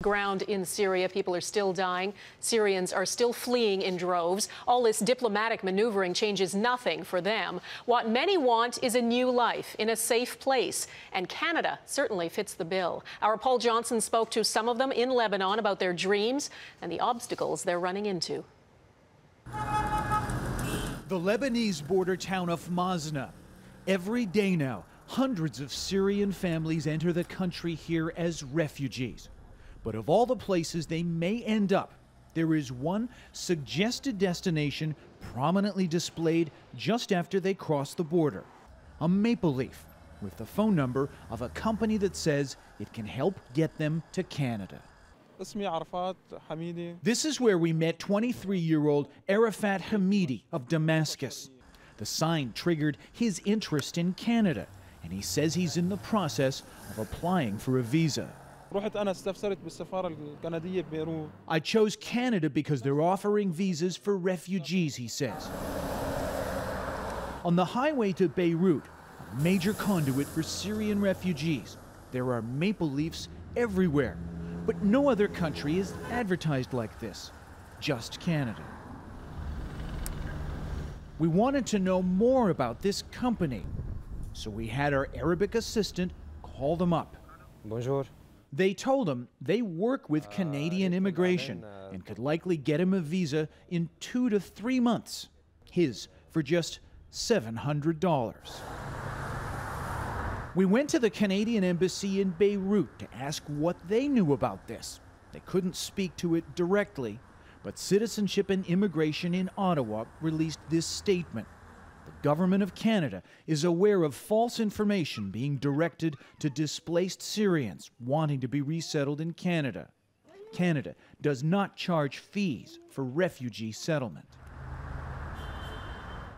ground in Syria. People are still dying. Syrians are still fleeing in droves. All this diplomatic maneuvering changes nothing for them. What many want is a new life in a safe place, and Canada certainly fits the bill. Our Paul Johnson spoke to some of them in Lebanon about their dreams and the obstacles they're running into. The Lebanese border town of Masnaa. Every day now, hundreds of Syrian families enter the country here as refugees. But of all the places they may end up, there is one suggested destination prominently displayed just after they cross the border. A maple leaf with the phone number of a company that says it can help get them to Canada. This is where we met 23-year-old Arafat Hamidi of Damascus. The sign triggered his interest in Canada, and he says he's in the process of applying for a visa. I chose Canada because they're offering visas for refugees, he says. On the highway to Beirut, a major conduit for Syrian refugees, there are maple leafs everywhere. But no other country is advertised like this, just Canada. We wanted to know more about this company, so we had our Arabic assistant call them up. Bonjour. They told him they work with Canadian immigration and could likely get him a visa in 2 to 3 months, his for just $700. We went to the Canadian embassy in Beirut to ask what they knew about this. They couldn't speak to it directly, but Citizenship and Immigration in Ottawa released this statement. The government of Canada is aware of false information being directed to displaced Syrians wanting to be resettled in Canada. Canada does not charge fees for refugee settlement.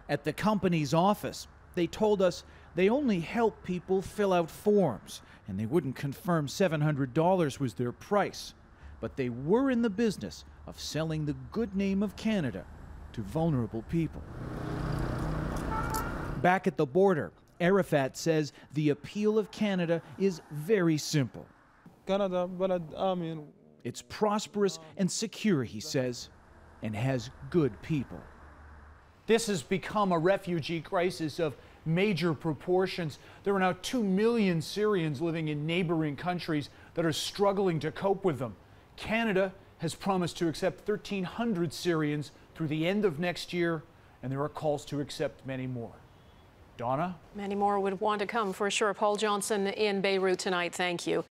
At the company's office, they told us they only help people fill out forms, and they wouldn't confirm $700 was their price. But they were in the business of selling the good name of Canada to vulnerable people. Back at the border, Arafat says the appeal of Canada is very simple. It's prosperous and secure, he says, and has good people. This has become a refugee crisis of major proportions. There are now 2 million Syrians living in neighboring countries that are struggling to cope with them. Canada has promised to accept 1,300 Syrians through the end of next year, and there are calls to accept many more. Donna? Many more would want to come for sure. Paul Johnson in Beirut tonight. Thank you.